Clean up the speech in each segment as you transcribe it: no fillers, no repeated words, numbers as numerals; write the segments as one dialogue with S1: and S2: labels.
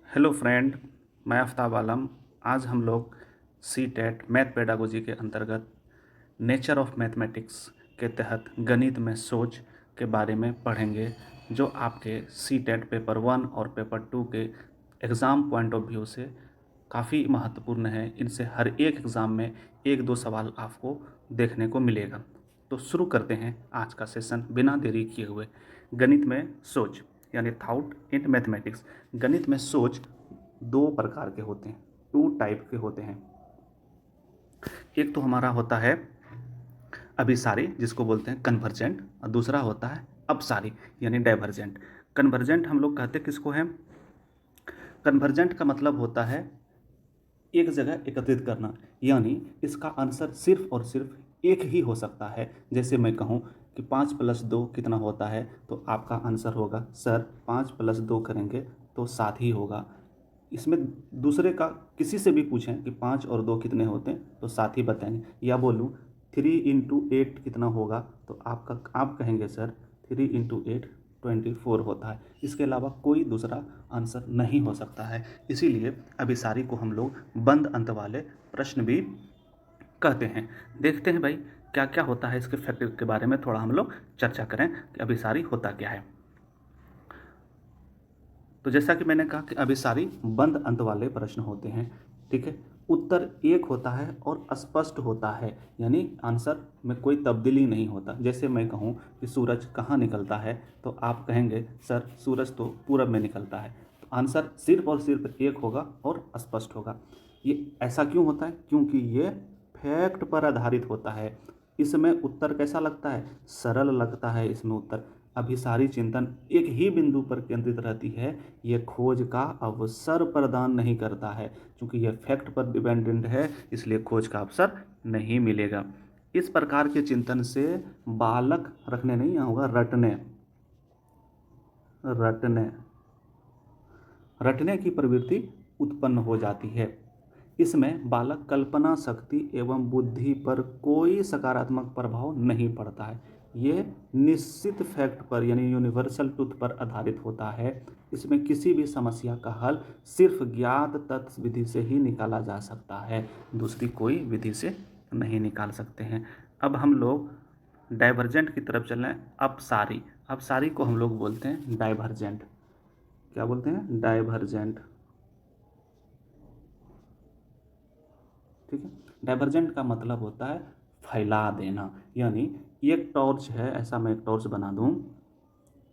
S1: Hello friend, मैं आफ्ताब आलम। आज हम लोग सी टेट मैथ पेडागोजी के अंतर्गत नेचर ऑफ मैथमेटिक्स के तहत गणित में सोच के बारे में पढ़ेंगे, जो आपके सी टेट पेपर 1 और पेपर 2 के एग्ज़ाम पॉइंट ऑफ व्यू से काफ़ी महत्वपूर्ण है। इनसे हर एक एग्ज़ाम में एक दो सवाल आपको देखने को मिलेगा। तो शुरू करते हैं आज का सेशन बिना देरी किए हुए। गणित में सोच यानी थाउट इन मैथमेटिक्स। गणित में सोच दो प्रकार के होते हैं, टू टाइप के होते हैं। एक तो हमारा होता है अभिसारी, जिसको बोलते हैं कन्वर्जेंट, और दूसरा होता है अपसारी यानी डाइवर्जेंट। कन्वर्जेंट हम लोग कहते किसको हैं? कन्वर्जेंट का मतलब होता है एक जगह एकत्रित करना, यानी इसका आंसर सिर्फ और सिर्फ एक ही हो सकता है। जैसे मैं कहूँ कि 5+2 कितना होता है, तो आपका आंसर होगा सर 5+2 करेंगे तो 7 ही होगा। इसमें दूसरे का किसी से भी पूछें कि 5 और 2 कितने होते हैं, तो 7 ही बताएंगे। या बोलूँ 3 × 8 कितना होगा, तो आप कहेंगे सर 3 × 8 24 होता है। इसके अलावा कोई दूसरा आंसर नहीं हो सकता है। इसीलिए अभिसारी को हम लोग बंद अंत वाले प्रश्न भी कहते हैं। देखते हैं भाई क्या क्या होता है, इसके फैक्टर के बारे में थोड़ा हम लोग चर्चा करें कि अभिसारी होता क्या है। तो जैसा कि मैंने कहा कि अभिसारी बंद अंत वाले प्रश्न होते हैं, ठीक है। उत्तर एक होता है और स्पष्ट होता है, यानी आंसर में कोई तब्दीली नहीं होता। जैसे मैं कहूँ कि सूरज कहाँ निकलता है, तो आप कहेंगे सर सूरज तो पूरब में निकलता है। तो आंसर सिर्फ और सिर्फ एक होगा और स्पष्ट होगा। ये ऐसा क्यों होता है? क्योंकि ये फैक्ट पर आधारित होता है। इसमें उत्तर कैसा लगता है? सरल लगता है। इसमें उत्तर अभिसारी चिंतन एक ही बिंदु पर केंद्रित रहती है। ये खोज का अवसर प्रदान नहीं करता है। क्योंकि यह फैक्ट पर डिपेंडेंट है, इसलिए खोज का अवसर नहीं मिलेगा। इस प्रकार के चिंतन से बालक रखने नहीं, यहाँ होगा रटने रटने रटने की प्रवृत्ति उत्पन्न हो जाती है। इसमें बालक कल्पना शक्ति एवं बुद्धि पर कोई सकारात्मक प्रभाव नहीं पड़ता है। ये निश्चित फैक्ट पर यानी यूनिवर्सल ट्रुथ पर आधारित होता है। इसमें किसी भी समस्या का हल सिर्फ ज्ञात तथ्य विधि से ही निकाला जा सकता है, दूसरी कोई विधि से नहीं निकाल सकते हैं। अब हम लोग डाइवर्जेंट की तरफ चल रहे हैं। अपसारी अपसारी को हम लोग बोलते हैं डाइवर्जेंट। क्या बोलते हैं? डाइवर्जेंट, ठीक है। डाइवर्जेंट का मतलब होता है फैला देना, यानी एक टॉर्च है, ऐसा मैं एक टॉर्च बना दूं,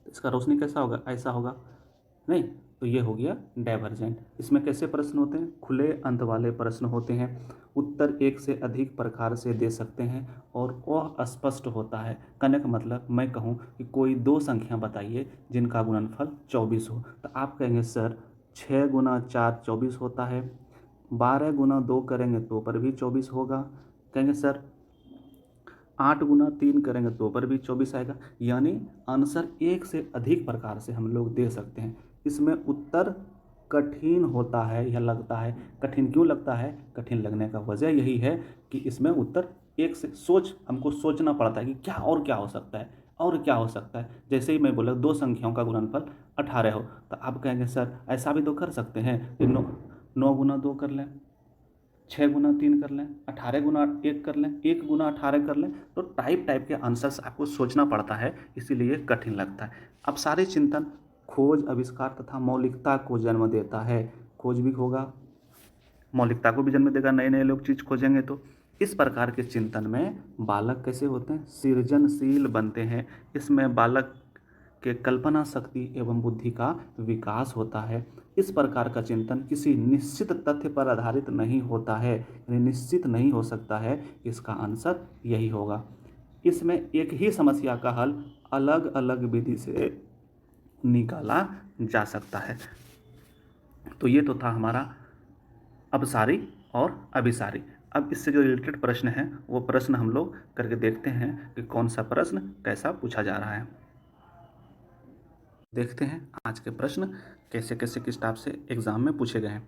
S1: इसका रोशनी कैसा होगा? ऐसा होगा नहीं, तो ये हो गया डाइवर्जेंट। इसमें कैसे प्रश्न होते हैं? खुले अंत वाले प्रश्न होते हैं। उत्तर एक से अधिक प्रकार से दे सकते हैं और वह अस्पष्ट होता है। कनक मतलब मैं कहूँ कि कोई दो संख्या बताइए जिनका गुणनफल 24 हो, तो आप कहेंगे सर 6 × 4 24 होता है, 12 × 2 करेंगे तो पर भी 24 होगा। कहेंगे सर 8 × 3 करेंगे तो पर भी 24 आएगा। यानी आंसर एक से अधिक प्रकार से हम लोग दे सकते हैं। इसमें उत्तर कठिन होता है, यह लगता है। कठिन क्यों लगता है? कठिन लगने का वजह यही है कि इसमें उत्तर एक से हमको सोचना पड़ता है कि क्या और क्या हो सकता है, और क्या हो सकता है। जैसे ही मैं बोला दो संख्याओं का गुणनफल 18 हो, तो आप कहेंगे सर ऐसा भी तो कर सकते हैं कि 9 × 2 कर लें, 6 × 3 कर लें, 18 × 1 कर लें, 1 × 18 कर लें। तो टाइप टाइप के आंसर्स आपको सोचना पड़ता है, इसीलिए कठिन लगता है। अब सारे चिंतन खोज, आविष्कार तथा मौलिकता को जन्म देता है। खोज भी होगा, मौलिकता को भी जन्म देगा, नए नए लोग चीज़ खोजेंगे। तो इस प्रकार के चिंतन में बालक कैसे होते हैं? सृजनशील बनते हैं। इसमें बालक के कल्पना शक्ति एवं बुद्धि का विकास होता है। इस प्रकार का चिंतन किसी निश्चित तथ्य पर आधारित नहीं होता है, यानी निश्चित नहीं हो सकता है इसका आंसर यही होगा। इसमें एक ही समस्या का हल अलग अलग विधि से निकाला जा सकता है। तो ये तो था हमारा अपसारी और अभिसारी। अब इससे जो रिलेटेड प्रश्न है वो प्रश्न हम लोग करके देखते हैं कि कौन सा प्रश्न कैसा पूछा जा रहा है। देखते हैं आज के प्रश्न कैसे कैसे किस टाइप से एग्जाम में पूछे गए हैं।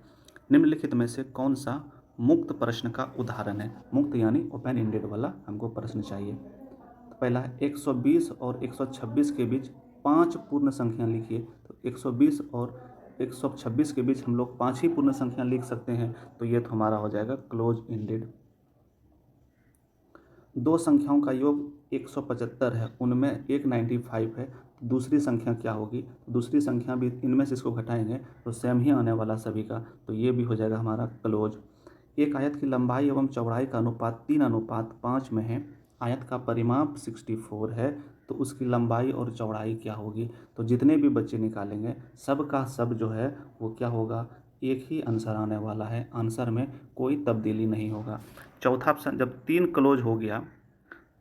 S1: निम्नलिखित में से कौन सा मुक्त प्रश्न का उदाहरण है? मुक्त यानी ओपन एंडेड वाला हमको प्रश्न चाहिए। तो पहला है 120 और 126 के बीच 5 पूर्ण संख्या लिखिए। तो 120 और 126 के बीच हम लोग 5 ही पूर्ण संख्या लिख सकते हैं, तो ये तो हमारा हो जाएगा क्लोज इंडेड। दो संख्याओं का योग 175 है, उनमें एक 95 है, तो दूसरी संख्या क्या होगी? दूसरी संख्या भी इनमें से इसको घटाएंगे तो सेम ही आने वाला सभी का, तो ये भी हो जाएगा हमारा क्लोज। एक आयत की लंबाई एवं चौड़ाई का अनुपात 3:5 में है, आयत का परिमाप 64 है, तो उसकी लंबाई और चौड़ाई क्या होगी? तो जितने भी बच्चे निकालेंगे सब का सब जो है वो क्या होगा? एक ही आंसर आने वाला है, आंसर में कोई तब्दीली नहीं होगा। चौथा ऑप्शन, जब 3 क्लोज हो गया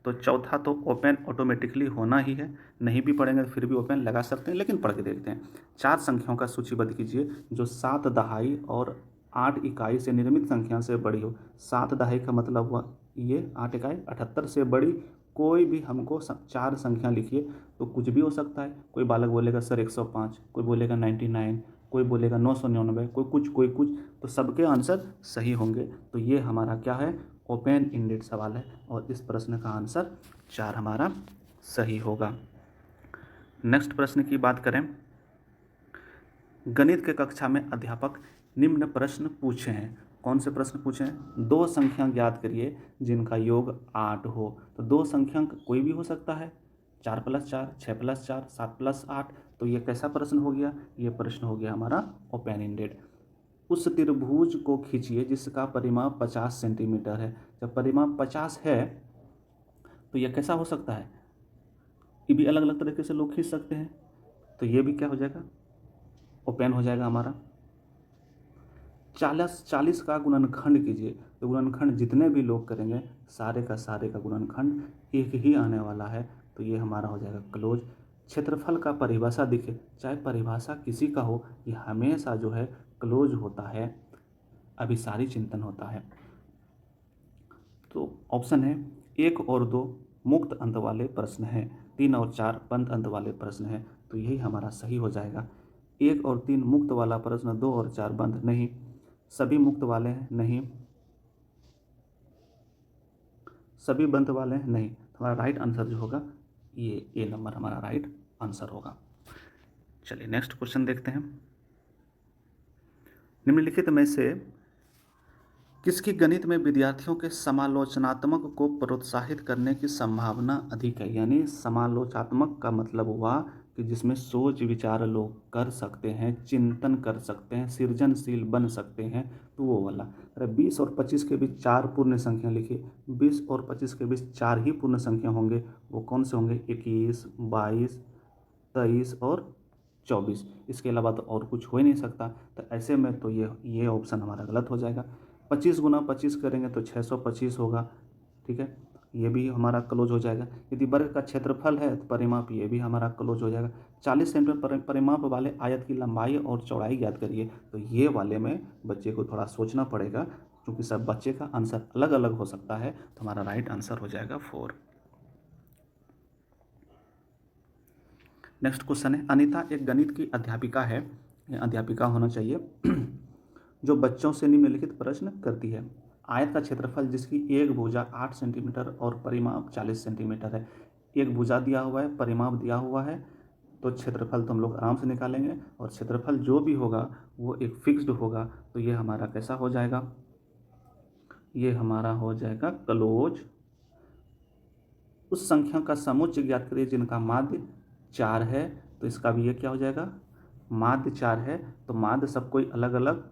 S1: तो चौथा तो ओपन ऑटोमेटिकली होना ही है, नहीं भी पढ़ेंगे तो फिर भी ओपन लगा सकते हैं, लेकिन पढ़ के देखते हैं। 4 संख्याओं का सूचीबद्ध कीजिए जो 7 दहाई और 8 इकाई से निर्मित संख्या से बड़ी हो। 7 दहाई का मतलब हुआ ये, 8 इकाई 78 से बड़ी कोई भी हमको 4 संख्या लिखिए, तो कुछ भी हो सकता है। कोई बालक बोलेगा सर 105, कोई बोलेगा 99, कोई बोलेगा 999, कोई कुछ, तो सबके आंसर सही होंगे। तो ये हमारा क्या है? ओपन इंडेड सवाल है, और इस प्रश्न का आंसर 4 हमारा सही होगा। नेक्स्ट प्रश्न की बात करें, गणित के कक्षा में अध्यापक निम्न प्रश्न पूछे हैं। कौन से प्रश्न पूछे हैं? 2 संख्या ज्ञात करिए जिनका योग 8 हो। तो 2 संख्या कोई भी हो सकता है, 4 + 4, 6 + 4, 7 + 8। तो ये कैसा प्रश्न हो गया? ये प्रश्न हो गया हमारा ओपन इंडेड। उस त्रिभुज को खींचिए जिसका परिमाप 50 सेंटीमीटर है। जब परिमाप 50 है तो यह कैसा हो सकता है? ये भी अलग अलग तरीके से लोग खींच सकते हैं, तो ये भी क्या हो जाएगा? ओपन हो जाएगा हमारा। 40 का गुणनखंड कीजिए, तो गुणनखंड जितने भी लोग करेंगे सारे का गुणनखंड एक ही आने वाला है, तो ये हमारा हो जाएगा क्लोज। क्षेत्रफल का परिभाषा दिखे, चाहे परिभाषा किसी का हो, ये हमेशा जो है क्लोज होता है, अभिसारी चिंतन होता है। तो ऑप्शन है 1 और 2 मुक्त अंत वाले प्रश्न हैं, 3 और 4 बंद अंत वाले प्रश्न हैं, तो यही हमारा सही हो जाएगा। 1 और 3 मुक्त वाला प्रश्न, 2 और 4 बंद नहीं, सभी मुक्त वाले हैं नहीं, सभी बंद वाले हैं नहीं। तो हमारा राइट आंसर जो होगा ये ए नंबर हमारा राइट आंसर होगा। चलिए नेक्स्ट क्वेश्चन देखते हैं। निम्नलिखित में से किसकी गणित में विद्यार्थियों के समालोचनात्मक को प्रोत्साहित करने की संभावना अधिक है? यानी समालोचनात्मक का मतलब हुआ कि जिसमें सोच विचार लोग कर सकते हैं, चिंतन कर सकते हैं, सृजनशील बन सकते हैं, तो वो वाला। अरे 20 और 25 के बीच 4 पूर्ण संख्या लिखिए, 20 और 25 के बीच 4 ही पूर्ण संख्या होंगे, वो कौन से होंगे? 21, 22, 23 और 24। इसके अलावा तो और कुछ हो ही नहीं सकता, तो ऐसे में तो ये ऑप्शन हमारा गलत हो जाएगा। 25 × 25 करेंगे तो 625 होगा, ठीक है, ये भी हमारा क्लोज हो जाएगा। यदि वर्ग का क्षेत्रफल है तो परिमाप, ये भी हमारा क्लोज हो जाएगा। 40 सेंटीमीटर परिमाप वाले आयत की लंबाई और चौड़ाई ज्ञात करिए, तो ये वाले में बच्चे को थोड़ा सोचना पड़ेगा, क्योंकि सब बच्चे का आंसर अलग अलग हो सकता है, तो हमारा राइट आंसर हो जाएगा 4। नेक्स्ट क्वेश्चन है, अनीता एक गणित की अध्यापिका है, अध्यापिका होना चाहिए, जो बच्चों से निम्नलिखित प्रश्न करती है। आयत का क्षेत्रफल जिसकी एक भुजा 8 सेंटीमीटर और परिमाप 40 सेंटीमीटर है। एक भुजा दिया हुआ है, परिमाप दिया हुआ है, तो क्षेत्रफल तो हम लोग आराम से निकालेंगे, और क्षेत्रफल जो भी होगा वो एक फिक्स्ड होगा, तो ये हमारा कैसा हो जाएगा? ये हमारा हो जाएगा क्लोज। उस संख्या का समुच्चय ज्ञात करिए जिनका माध्य 4 है, तो इसका भी ये क्या हो जाएगा? माध्य 4 है, तो माध्य सब कोई अलग अलग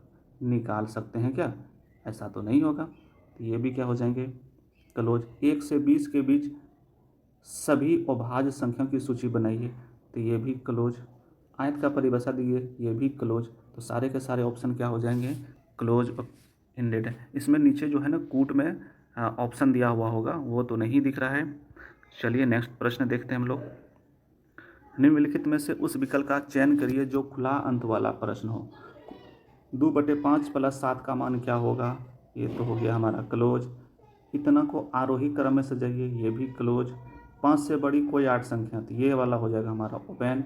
S1: निकाल सकते हैं क्या? ऐसा तो नहीं होगा, तो ये भी क्या हो जाएंगे? क्लोज। 1 से 20 के बीच सभी अभाज्य संख्या की सूची बनाइए, तो ये भी क्लोज। आयत का परिभाषा दिए, ये भी क्लोज। तो सारे के सारे ऑप्शन क्या हो जाएंगे? क्लोज इंडेड है। इसमें नीचे जो है ना कूट में ऑप्शन दिया हुआ होगा, वो तो नहीं दिख रहा है। चलिए नेक्स्ट प्रश्न देखते हैं हम लोग। निम्नलिखित में से उस विकल्प का चयन करिए जो खुला अंत वाला प्रश्न हो। 2/5 + 7 का मान क्या होगा? ये तो हो गया हमारा क्लोज। इतना को आरोही क्रम में सजाइए, ये भी क्लोज। 5 से बड़ी कोई 8 संख्या, तो ये वाला हो जाएगा हमारा ओपन।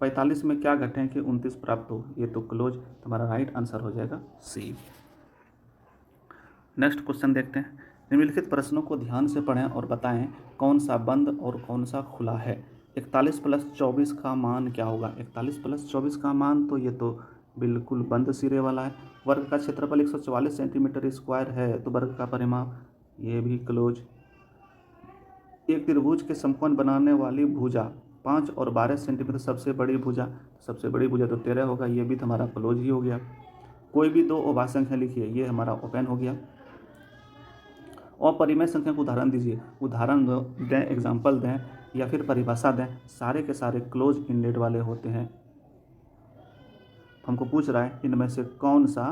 S1: 45 में क्या घटें कि 29 प्राप्त हो, ये तो क्लोज। तो हमारा राइट आंसर हो जाएगा सी। नेक्स्ट क्वेश्चन देखते हैं। निम्नलिखित प्रश्नों को ध्यान से पढ़ें और बताएं कौन सा बंद और कौन सा खुला है। 41 + 24 का मान क्या होगा? 41 + 24 का मान, तो ये तो बिल्कुल बंद सिरे वाला है। वर्ग का क्षेत्रफल 144 सेंटीमीटर स्क्वायर है, तो वर्ग का परिमाप ये भी क्लोज। एक त्रिभुज के समकोण बनाने वाली भुजा 5 और 12 सेंटीमीटर, सबसे बड़ी भुजा, सबसे बड़ी भुजा तो 13 होगा, ये भी तो हमारा क्लोज ही हो गया। कोई भी दो अभाज्य संख्या लिखिए, ये हमारा ओपन हो गया। अपरिमेय संख्या को उदाहरण दीजिए, उदाहरण दें, एग्जाम्पल दें या फिर परिभाषा दें, सारे के सारे क्लोज इनलेट वाले होते हैं। हमको पूछ रहा है इनमें से कौन सा,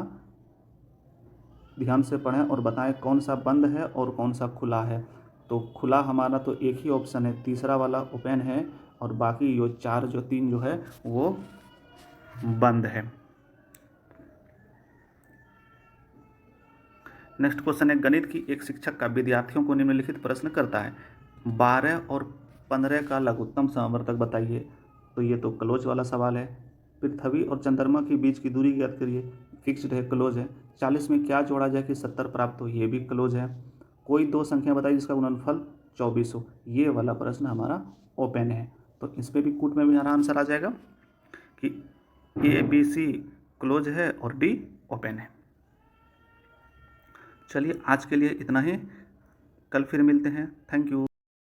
S1: ध्यान से पढ़ें और बताएं कौन सा बंद है और कौन सा खुला है। तो खुला हमारा तो एक ही ऑप्शन है, तीसरा वाला ओपन है, और बाकी जो 4 जो 3 जो है वो बंद है। नेक्स्ट क्वेश्चन है, गणित की एक शिक्षक का विद्यार्थियों को निम्नलिखित प्रश्न करता है, 12 और 15 का लघुत्तम समवर्तक बताइए। तो ये तो क्लोज वाला सवाल है। पृथ्वी और चंद्रमा के बीच की दूरी ज्ञात करिए, फिक्स्ड है, क्लोज है। 40 में क्या जोड़ा जाए कि 70 प्राप्त हो, ये भी क्लोज है। कोई दो संख्या बताइए जिसका गुणनफल 24 हो, ये वाला प्रश्न हमारा ओपन है। तो इस पर भी कूट में भी हमारा आंसर आ जाएगा कि ABC क्लोज है और D ओपन है। चलिए आज के लिए इतना ही, कल फिर मिलते हैं। Thank you.